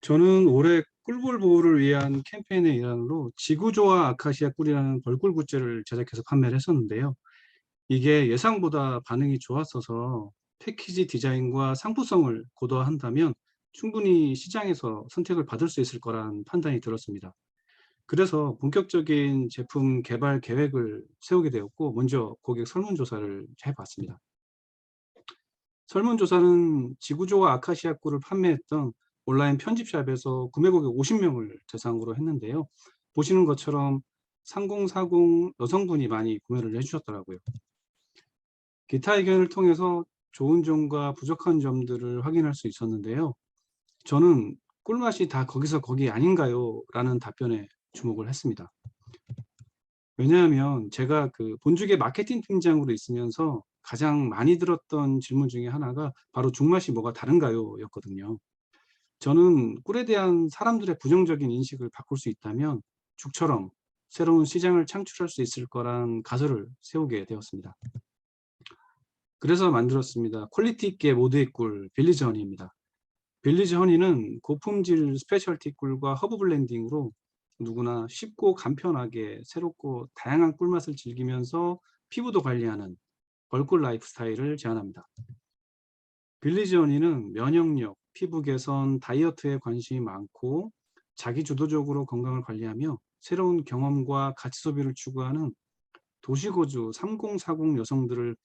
저는 올해 꿀벌 보호를 위한 캠페인의 일환으로 지구조화 아카시아 꿀이라는 벌꿀 굿즈를 제작해서 판매를 했었는데요. 이게 예상보다 반응이 좋았어서 패키지 디자인과 상품성을 고도화한다면 충분히 시장에서 선택을 받을 수 있을 거란 판단이 들었습니다. 그래서 본격적인 제품 개발 계획을 세우게 되었고, 먼저 고객 설문조사를 해봤습니다. 설문조사는 지구조화 아카시아 꿀을 판매했던 온라인 편집샵에서 구매 고객 50명을 대상으로 했는데요. 보시는 것처럼 3040 여성분이 많이 구매를 해주셨더라고요. 기타 의견을 통해서 좋은 점과 부족한 점들을 확인할 수 있었는데요. 저는 꿀맛이 다 거기서 거기 아닌가요? 라는 답변에 주목을 했습니다. 왜냐하면 제가 그 본주계 마케팅 팀장으로 있으면서 가장 많이 들었던 질문 중에 하나가 바로 "죽맛이 뭐가 다른가요? 였거든요. 저는 꿀에 대한 사람들의 부정적인 인식을 바꿀 수 있다면 죽처럼 새로운 시장을 창출할 수 있을 거란 가설을 세우게 되었습니다. 그래서 만들었습니다. 퀄리티 있게 모두의 꿀 빌리지 허니입니다. 빌리지 허니는 고품질 스페셜티 꿀과 허브 블렌딩으로 누구나 쉽고 간편하게 새롭고 다양한 꿀맛을 즐기면서 피부도 관리하는 벌꿀 라이프 스타일을 제안합니다. 빌리지 허니는 면역력, 피부 개선, 다이어트에 관심이 많고 자기 주도적으로 건강을 관리하며 새로운 경험과 가치 소비를 추구하는 도시거주 3040 여성들을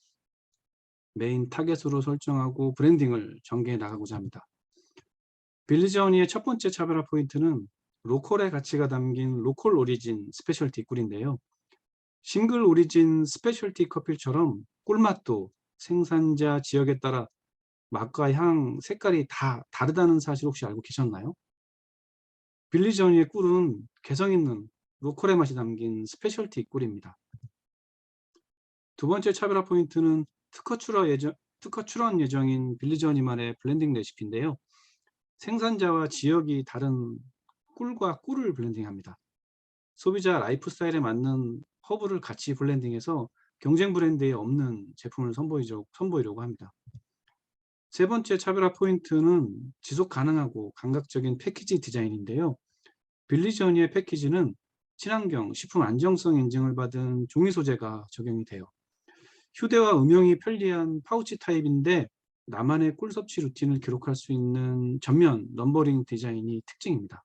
메인 타겟으로 설정하고 브랜딩을 전개해 나가고자 합니다. 빌리지 허니의 첫 번째 차별화 포인트는 로컬의 가치가 담긴 로컬 오리진 스페셜티 꿀인데요. 싱글 오리진 스페셜티 커피처럼 꿀맛도 생산자 지역에 따라 맛과 향, 색깔이 다 다르다는 사실 혹시 알고 계셨나요? 빌리지 허니의 꿀은 개성 있는 로컬의 맛이 담긴 스페셜티 꿀입니다. 두 번째 차별화 포인트는 특허 출원 예정인 빌리지 허니만의 블렌딩 레시피인데요. 생산자와 지역이 다른 꿀과 꿀을 블렌딩합니다. 소비자 라이프 스타일에 맞는 허브를 같이 블렌딩해서 경쟁 브랜드에 없는 제품을 선보이려고 합니다. 세 번째 차별화 포인트는 지속 가능하고 감각적인 패키지 디자인인데요. 빌리지 허니의 패키지는 친환경, 식품 안정성 인증을 받은 종이 소재가 적용이 돼요. 휴대와 음용이 편리한 파우치 타입인데 나만의 꿀 섭취 루틴을 기록할 수 있는 전면 넘버링 디자인이 특징입니다.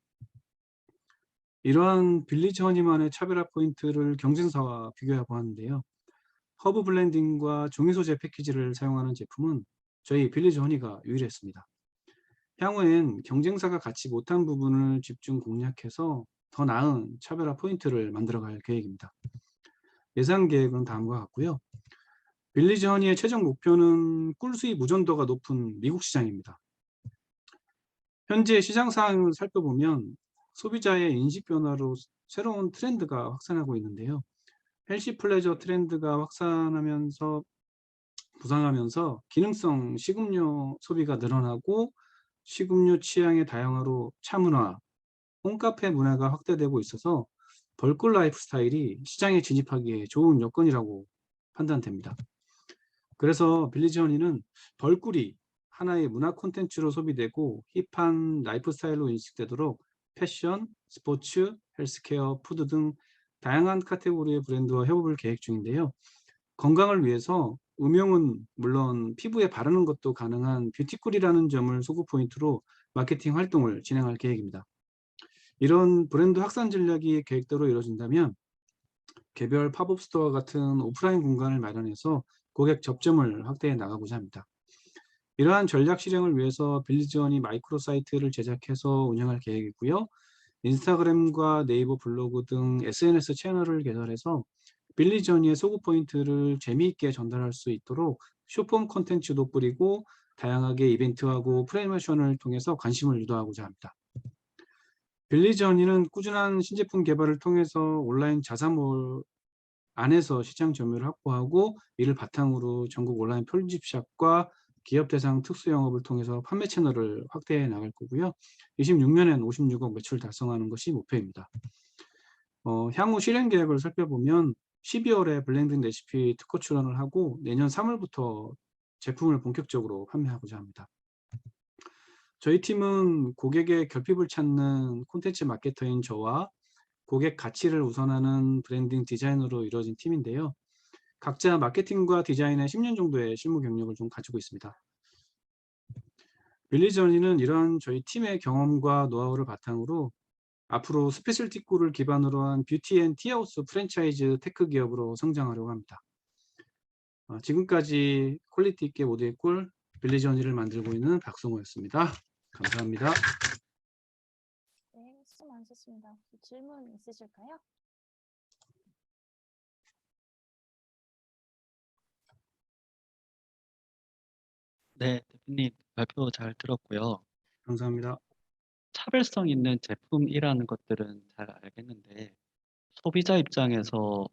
이러한 빌리지 허니만의 차별화 포인트를 경쟁사와 비교해 보았는데요. 허브 블렌딩과 종이 소재 패키지를 사용하는 제품은 저희 빌리지 허니가 유일했습니다. 향후엔 경쟁사가 갖지 못한 부분을 집중 공략해서 더 나은 차별화 포인트를 만들어갈 계획입니다. 예상 계획은 다음과 같고요. 빌리지 허니의 최종 목표는 꿀 수입 의존도가 높은 미국 시장입니다. 현재 시장 상황을 살펴보면 소비자의 인식 변화로 새로운 트렌드가 확산하고 있는데요. 헬시 플레저 트렌드가 확산하면서 부상하면서 기능성 식음료 소비가 늘어나고 식음료 취향의 다양화로 차 문화, 홈카페 문화가 확대되고 있어서 벌꿀 라이프 스타일이 시장에 진입하기에 좋은 여건이라고 판단됩니다. 그래서 빌리지 허니는 벌꿀이 하나의 문화 콘텐츠로 소비되고 힙한 라이프 스타일로 인식되도록 패션, 스포츠, 헬스케어, 푸드 등 다양한 카테고리의 브랜드와 협업을 계획 중인데요. 건강을 위해서 음용은 물론 피부에 바르는 것도 가능한 뷰티꿀이라는 점을 소구 포인트로 마케팅 활동을 진행할 계획입니다. 이런 브랜드 확산 전략이 계획대로 이루어진다면 개별 팝업 스토어 같은 오프라인 공간을 마련해서 고객 접점을 확대해 나가고자 합니다. 이러한 전략 실행을 위해서 빌리지 허니 마이크로 사이트를 제작해서 운영할 계획이고요. 인스타그램과 네이버 블로그 등 SNS 채널을 개설해서 빌리지 허니의 소구 포인트를 재미있게 전달할 수 있도록 쇼폼 콘텐츠도 뿌리고 다양하게 이벤트하고 프로모션을 통해서 관심을 유도하고자 합니다. 빌리지 허니는 꾸준한 신제품 개발을 통해서 온라인 자사몰 안에서 시장 점유율을 확보하고 이를 바탕으로 전국 온라인 편집샵과 기업 대상 특수 영업을 통해서 판매 채널을 확대해 나갈 거고요. 26년엔 56억 매출 달성하는 것이 목표입니다. 향후 실행 계획을 살펴보면 12월에 블렌딩 레시피 특허 출원을 하고 내년 3월부터 제품을 본격적으로 판매하고자 합니다. 저희 팀은 고객의 결핍을 찾는 콘텐츠 마케터인 저와 고객 가치를 우선하는 브랜딩 디자이너로 이루어진 팀인데요. 각자 마케팅과 디자인에 10년 정도의 실무 경력을 좀 가지고 있습니다. 빌리저니는 이러한 저희 팀의 경험과 노하우를 바탕으로 앞으로 스페셜티 꿀을 기반으로 한 뷰티 앤 티하우스 프랜차이즈 테크 기업으로 성장하려고 합니다. 지금까지 퀄리티 있게 모두의 꿀 빌리저니를 만들고 있는 박성호였습니다. 감사합니다. 네, 수고 많으셨습니다. 질문 있으실까요? 네, 대표님 발표 잘 들었고요. 감사합니다. 차별성 있는 제품이라는 것들은 잘 알겠는데 소비자 입장에서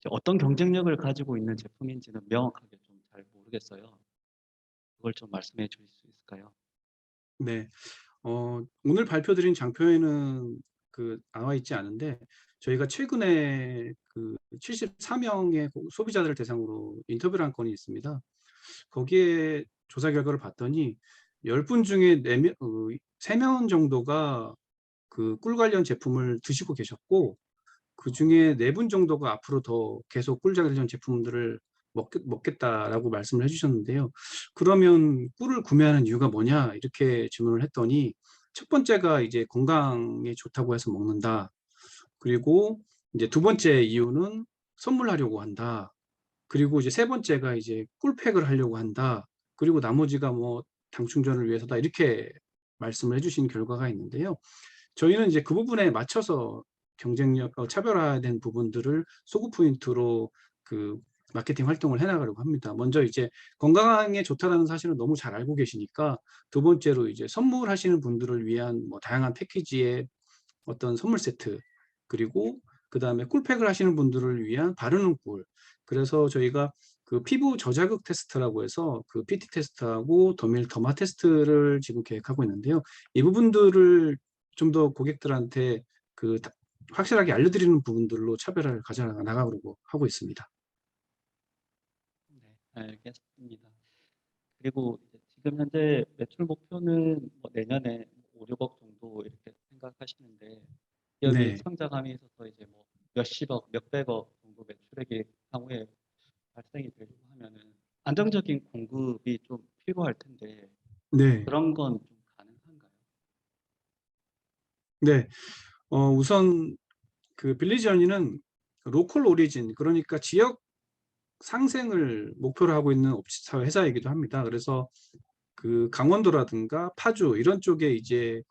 이제 어떤 경쟁력을 가지고 있는 제품인지는 명확하게 좀 잘 모르겠어요. 그걸 좀 말씀해 주실 수 있을까요? 네, 오늘 발표드린 장표에는 나와 있지 않은데 저희가 최근에 74명의 소비자들을 대상으로 인터뷰를 한 건이 있습니다. 거기에 조사 결과를 봤더니 10분 중에 3명 정도가 꿀 관련 제품을 드시고 계셨고 그 중에 4분 정도가 앞으로 더 계속 꿀 관련 제품들을 먹겠다라고 말씀을 해주셨는데요. 그러면 꿀을 구매하는 이유가 뭐냐 이렇게 질문을 했더니 첫 번째가 이제 건강에 좋다고 해서 먹는다. 그리고 이제 두 번째 이유는 선물하려고 한다. 그리고 이제 세 번째가 이제 꿀팩을 하려고 한다. 그리고 나머지가 뭐 당 충전을 위해서다. 이렇게 말씀을 해주신 결과가 있는데요. 저희는 이제 그 부분에 맞춰서 경쟁력, 차별화된 부분들을 소구 포인트로 마케팅 활동을 해나가려고 합니다. 먼저 이제 건강에 좋다라는 사실은 너무 잘 알고 계시니까 두 번째로 이제 선물하시는 분들을 위한 뭐 다양한 패키지의 어떤 선물 세트 그리고 그 다음에 꿀팩을 하시는 분들을 위한 바르는 꿀. 그래서 저희가 피부 저자극 테스트라고 해서 PT 테스트하고 더마 테스트를 지금 계획하고 있는데요. 이 부분들을 좀 더 고객들한테 확실하게 알려드리는 부분들로 차별화를 가져나가려고 하고 있습니다. 네, 알겠습니다. 그리고 이제 지금 현재 매출 목표는 뭐 내년에 5, 6억 정도 이렇게 생각하시는데 기업이 네, 성장함에 있어서 이제 뭐 몇십억, 몇백억 정도 매출액이 향후에 발생이 되려고 하면은 안정적인 공급이 좀 필요할 텐데 네, 그런 건 좀 가능한가요? 네. 우선 빌리지언이는 로컬 오리진, 그러니까 지역 상생을 목표로 하고 있는 회사이기도 합니다. 그래서 강원도라든가 파주 이런 쪽에 이제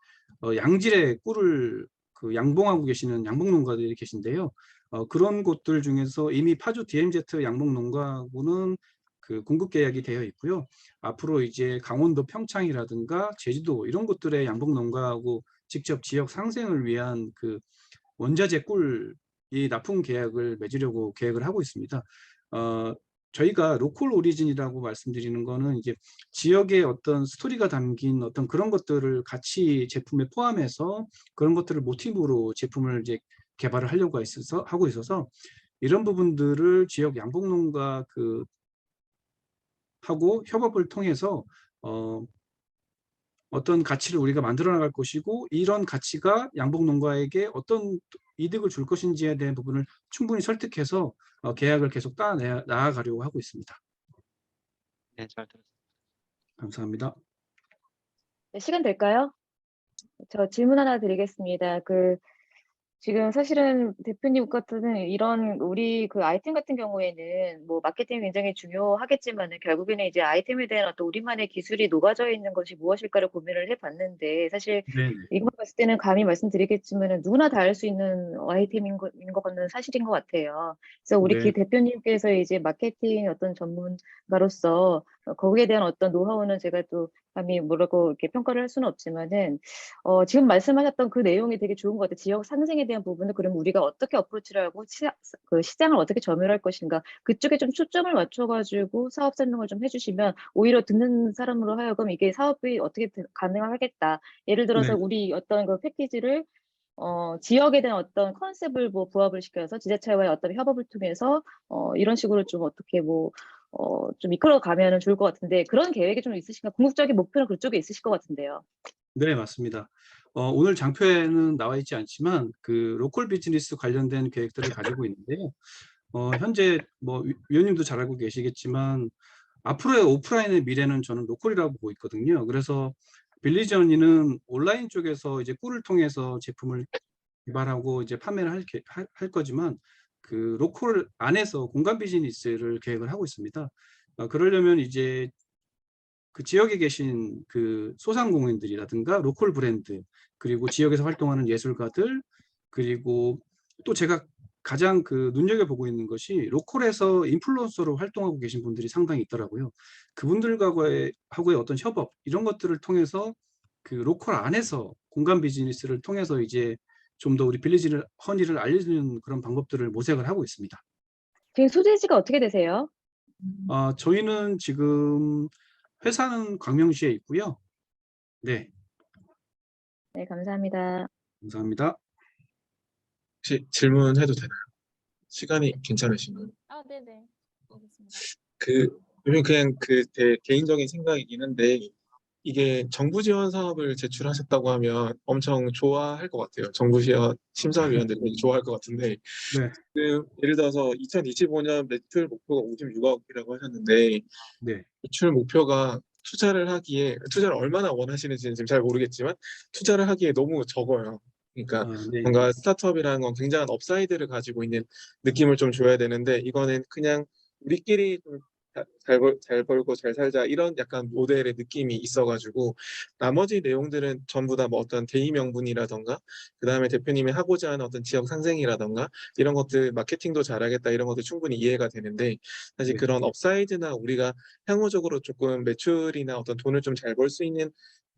양질의 꿀을 양봉하고 계시는 양봉 농가들이 계신데요. 그런 곳들 중에서 이미 파주 DMZ 양봉 농가하고는 공급 계약이 되어 있고요. 앞으로 이제 강원도 평창이라든가 제주도 이런 곳들의 양봉 농가하고 직접 지역 상생을 위한 원자재 꿀이 납품 계약을 맺으려고 계획을 하고 있습니다. 저희가 로컬 오리진이라고 말씀드리는 거는 이제 지역의 어떤 스토리가 담긴 어떤 그런 것들을 같이 제품에 포함해서 그런 것들을 모티브로 제품을 이제 개발을 하려고 하고 있어서 이런 부분들을 지역 양봉농가 하고 협업을 통해서 어떤 가치를 우리가 만들어 나갈 것이고 이런 가치가 양봉농가에게 어떤 이득을 줄 것인지에 대한 부분을 충분히 설득해서 계약을 계속 나아가려고 하고 있습니다. 네, 잘 들었습니다. 감사합니다. 네, 시간 될까요? 저 질문 하나 드리겠습니다. 지금 사실은 대표님 같은 이런 우리 아이템 같은 경우에는 뭐 마케팅이 굉장히 중요하겠지만은 결국에는 이제 아이템에 대한 어떤 우리만의 기술이 녹아져 있는 것이 무엇일까를 고민을 해봤는데 사실 네, 이거 봤을 때는 감히 말씀드리겠지만은 누구나 다 알 수 있는 아이템인 것은 사실인 것 같아요. 그래서 우리 네, 대표님께서 이제 마케팅 어떤 전문가로서 거기에 대한 어떤 노하우는 제가 또 감히 뭐라고 이렇게 평가를 할 수는 없지만은 지금 말씀하셨던 그 내용이 되게 좋은 것 같아요. 지역 상생에 대한 부분은 그럼 우리가 어떻게 어프로치를 하고 시장을 어떻게 점유할 것인가 그쪽에 좀 초점을 맞춰가지고 사업 설명을 좀 해주시면 오히려 듣는 사람으로 하여금 이게 사업이 어떻게 가능하겠다. 예를 들어서 네, 우리 어떤 패키지를 지역에 대한 어떤 컨셉을 뭐 부합을 시켜서 지자체와의 어떤 협업을 통해서 이런 식으로 좀 어떻게 좀 이끌어 가면은 좋을 것 같은데 그런 계획이 좀 있으신가? 궁극적인 목표는 그쪽에 있으실 것 같은데요. 네, 맞습니다. 오늘 장표에는 나와 있지 않지만 그 로컬 비즈니스 관련된 계획들을 가지고 있는데요. 현재 뭐 위원님도 잘 알고 계시겠지만 앞으로의 오프라인의 미래는 저는 로컬이라고 보고 있거든요. 그래서 빌리지언이는 온라인 쪽에서 이제 꿀을 통해서 제품을 개발하고 이제 판매를 할 거지만 그 로컬 안에서 공간 비즈니스를 계획을 하고 있습니다. 그러려면 이제 그 지역에 계신 그 소상공인들이라든가 로컬 브랜드, 그리고 지역에서 활동하는 예술가들, 그리고 또 제가 가장 그 눈여겨보고 있는 것이 로컬에서 인플루언서로 활동하고 계신 분들이 상당히 있더라고요. 그분들과의 하고의 어떤 협업 이런 것들을 통해서 그 로컬 안에서 공간 비즈니스를 통해서 이제 좀 더 우리 빌리지 허니를 알려주는 그런 방법들을 모색을 하고 있습니다. 지금 소재지가 어떻게 되세요? 저희는 지금 회사는 광명시에 있고요. 네, 네, 감사합니다. 감사합니다. 혹시 질문해도 되나요? 시간이 괜찮으신가요? 네네. 알겠습니다. 그냥 개인적인 생각이긴 한데, 이게 정부 지원 사업을 제출하셨다고 하면 엄청 좋아할 것 같아요. 정부 지원 심사위원들이 되게 좋아할 것 같은데, 네, 예를 들어서 2025년 매출 목표가 56억이라고 하셨는데, 네, 매출 목표가 투자를 얼마나 원하시는지는 지금 잘 모르겠지만, 투자를 하기에 너무 적어요. 그러니까 네, 뭔가 스타트업이라는 건 굉장한 업사이드를 가지고 있는 느낌을 좀 줘야 되는데, 이거는 그냥 우리끼리 좀 잘 벌고 잘 살자 이런 약간 모델의 느낌이 있어가지고, 나머지 내용들은 전부 다 뭐 어떤 대의 명분이라던가, 그 다음에 대표님이 하고자 하는 어떤 지역 상생이라던가 이런 것들, 마케팅도 잘하겠다 이런 것도 충분히 이해가 되는데, 사실 네, 그런 업사이드나 우리가 향후적으로 조금 매출이나 어떤 돈을 좀 잘 벌 수 있는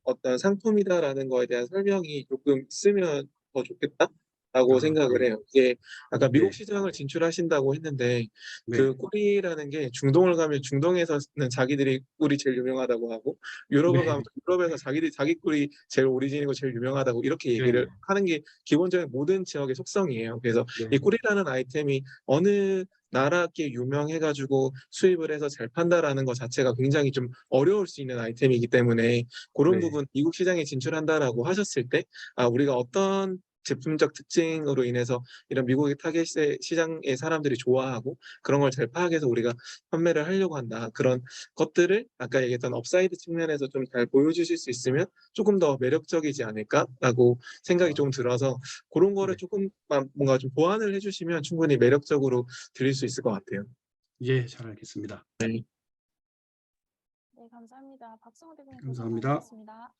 어떤 상품이다라는 거에 대한 설명이 조금 있으면 더 좋겠다라고 생각을 네, 해요. 이게 아까 네, 미국 시장을 진출하신다고 했는데, 네, 그 꿀이라는 게 중동을 가면 중동에서는 자기들이 꿀이 제일 유명하다고 하고, 유럽을 네, 가면 유럽에서 자기 꿀이 제일 오리진이고 제일 유명하다고 이렇게 네, 얘기를 하는 게 기본적인 모든 지역의 속성이에요. 그래서 네, 이 꿀이라는 아이템이 어느 나라께 유명해가지고 수입을 해서 잘 판다라는 것 자체가 굉장히 좀 어려울 수 있는 아이템이기 때문에, 그런 네, 부분 미국 시장에 진출한다라고 하셨을 때, 우리가 어떤 제품적 특징으로 인해서 이런 미국의 타겟 시장의 사람들이 좋아하고 그런 걸 잘 파악해서 우리가 판매를 하려고 한다. 그런 것들을 아까 얘기했던 업사이드 측면에서 좀 잘 보여주실 수 있으면 조금 더 매력적이지 않을까라고 생각이 좀 들어서, 그런 거를 네, 조금만 뭔가 좀 보완을 해주시면 충분히 매력적으로 드릴 수 있을 것 같아요. 예, 잘 알겠습니다. 네, 감사합니다. 박성호 대표님께서 감사합니다. 발언하셨습니다.